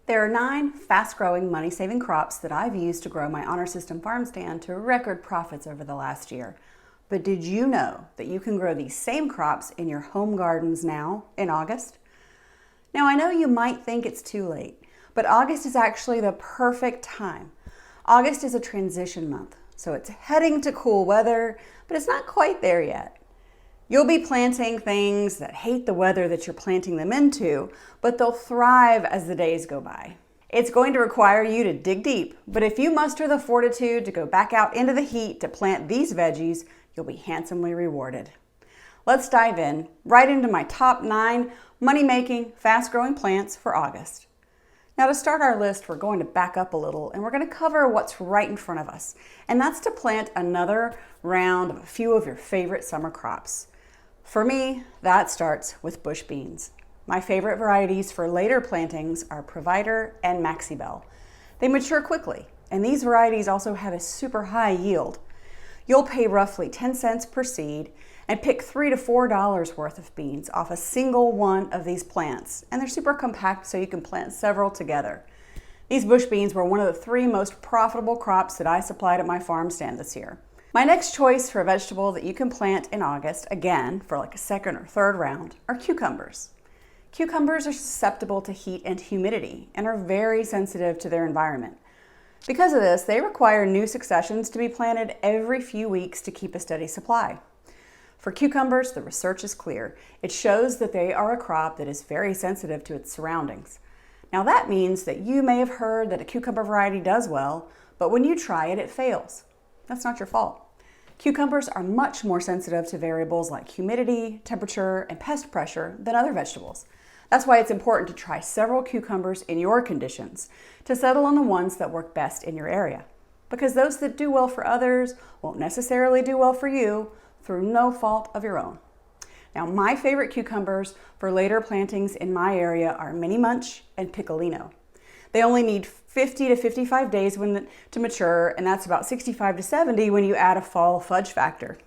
There are 9 fast-growing, money-saving crops that I've used to grow my honor system farm stand to record profits over the last year. But did you know that you can grow these same crops in your home gardens now in August? Now I know you might think it's too late, but August is actually the perfect time. August is a transition month, so it's heading to cool weather, but it's not quite there yet. You'll be planting things that hate the weather that you're planting them into, but they'll thrive as the days go by. It's going to require you to dig deep, but if you muster the fortitude to go back out into the heat to plant these veggies, you'll be handsomely rewarded. Let's dive in, right into my top 9 money-making, fast-growing plants for August. Now to start our list, we're going to back up a little and we're going to cover what's right in front of us, and that's to plant another round of a few of your favorite summer crops. For me, that starts with bush beans. My favorite varieties for later plantings are Provider and Maxi Bell. They mature quickly, and these varieties also have a super high yield. You'll pay roughly 10 cents per seed and pick $3 to $4 worth of beans off a single one of these plants, and they're super compact so you can plant several together. These bush beans were one of the 3 most profitable crops that I supplied at my farm stand this year. My next choice for a vegetable that you can plant in August, again for like a second or third round, are cucumbers. Cucumbers are susceptible to heat and humidity and are very sensitive to their environment. Because of this, they require new successions to be planted every few weeks to keep a steady supply. For cucumbers, the research is clear. It shows that they are a crop that is very sensitive to its surroundings. Now that means that you may have heard that a cucumber variety does well, but when you try it, it fails. That's not your fault. Cucumbers are much more sensitive to variables like humidity, temperature, and pest pressure than other vegetables. That's why it's important to try several cucumbers in your conditions to settle on the ones that work best in your area. Because those that do well for others won't necessarily do well for you through no fault of your own. Now, my favorite cucumbers for later plantings in my area are Mini Munch and Piccolino. They only need 50 to 55 days to mature, and that's about 65 to 70 when you add a fall fudge factor.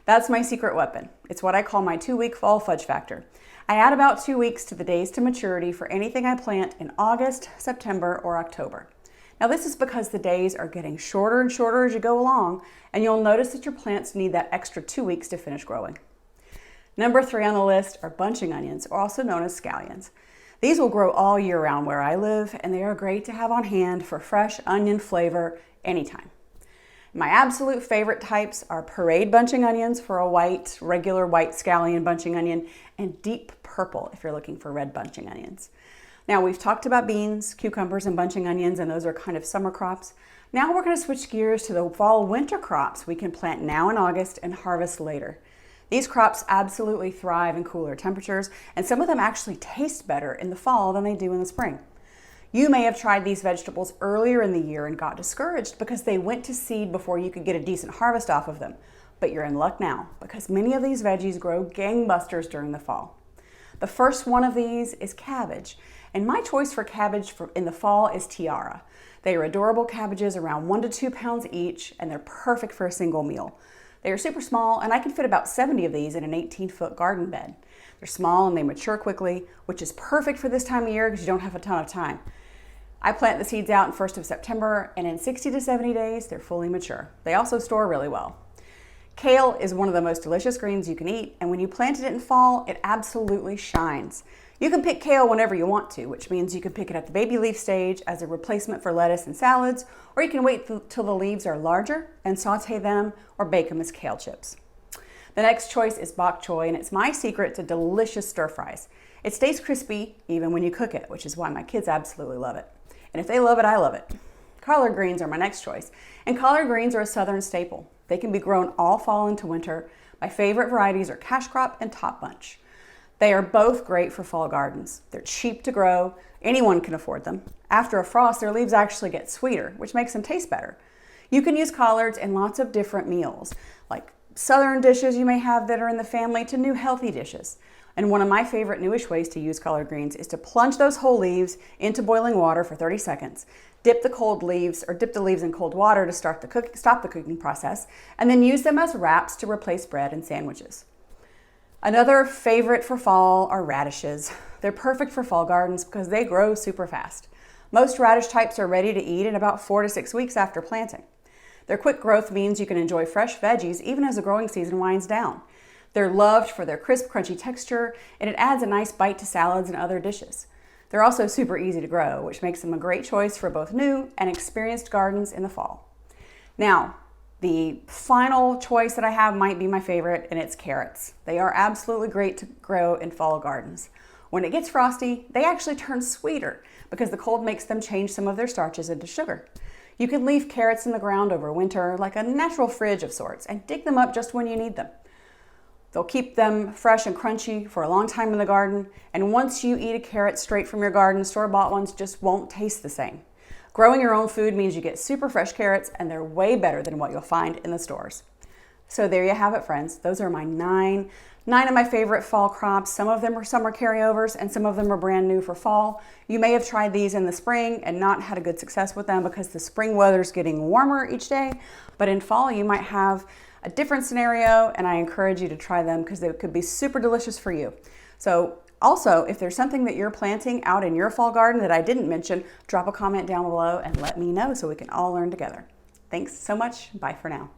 That's my secret weapon. It's what I call my 2-week fall fudge factor. I add about 2 weeks to the days to maturity for anything I plant in August, September, or October. Now this is because the days are getting shorter and shorter as you go along, and you'll notice that your plants need that extra 2 weeks to finish growing. Number 3 on the list are bunching onions, also known as scallions. These will grow all year round where I live, and they are great to have on hand for fresh onion flavor anytime. My absolute favorite types are parade bunching onions for a regular white scallion bunching onion, and deep purple if you're looking for red bunching onions. Now we've talked about beans, cucumbers, and bunching onions, and those are kind of summer crops. Now we're going to switch gears to the fall winter crops we can plant now in August and harvest later. These crops absolutely thrive in cooler temperatures, and some of them actually taste better in the fall than they do in the spring. You may have tried these vegetables earlier in the year and got discouraged because they went to seed before you could get a decent harvest off of them. But you're in luck now because many of these veggies grow gangbusters during the fall. The first one of these is cabbage, and my choice for cabbage in the fall is Tiara. They are adorable cabbages around 1 to 2 pounds each, and they're perfect for a single meal. They are super small, and I can fit about 70 of these in an 18-foot garden bed. They're small and they mature quickly, which is perfect for this time of year because you don't have a ton of time. I plant the seeds out in 1st of September, and in 60 to 70 days, they're fully mature. They also store really well. Kale is one of the most delicious greens you can eat, and when you plant it in fall, it absolutely shines. You can pick kale whenever you want to, which means you can pick it at the baby leaf stage as a replacement for lettuce and salads, or you can wait till the leaves are larger and saute them or bake them as kale chips. The next choice is Bok Choy, and it's my secret to delicious stir fries. It stays crispy even when you cook it, which is why my kids absolutely love it. And if they love it, I love it. Collard greens are my next choice, and collard greens are a southern staple. They can be grown all fall into winter. My favorite varieties are Cash Crop and Top Bunch. They are both great for fall gardens. They're cheap to grow. Anyone can afford them. After a frost, their leaves actually get sweeter, which makes them taste better. You can use collards in lots of different meals, like southern dishes you may have that are in the family to new healthy dishes. And one of my favorite newish ways to use collard greens is to plunge those whole leaves into boiling water for 30 seconds, dip the leaves in cold water to stop the cooking process, and then use them as wraps to replace bread and sandwiches. Another favorite for fall are radishes. They're perfect for fall gardens because they grow super fast. Most radish types are ready to eat in about 4 to 6 weeks after planting. Their quick growth means you can enjoy fresh veggies even as the growing season winds down. They're loved for their crisp, crunchy texture, and it adds a nice bite to salads and other dishes. They're also super easy to grow, which makes them a great choice for both new and experienced gardens in the fall. Now, the final choice that I have might be my favorite, and it's carrots. They are absolutely great to grow in fall gardens. When it gets frosty, they actually turn sweeter because the cold makes them change some of their starches into sugar. You can leave carrots in the ground over winter like a natural fridge of sorts and dig them up just when you need them. They'll keep them fresh and crunchy for a long time in the garden, and once you eat a carrot straight from your garden, store-bought ones just won't taste the same. Growing your own food means you get super fresh carrots, and they're way better than what you'll find in the stores. So there you have it, friends. Those are my nine of my favorite fall crops. Some of them are summer carryovers, and some of them are brand new for fall. You may have tried these in the spring and not had a good success with them because the spring weather's getting warmer each day, but in fall you might have a different scenario, and I encourage you to try them because they could be super delicious for you. So also, if there's something that you're planting out in your fall garden that I didn't mention, drop a comment down below and let me know so we can all learn together. Thanks so much. Bye for now.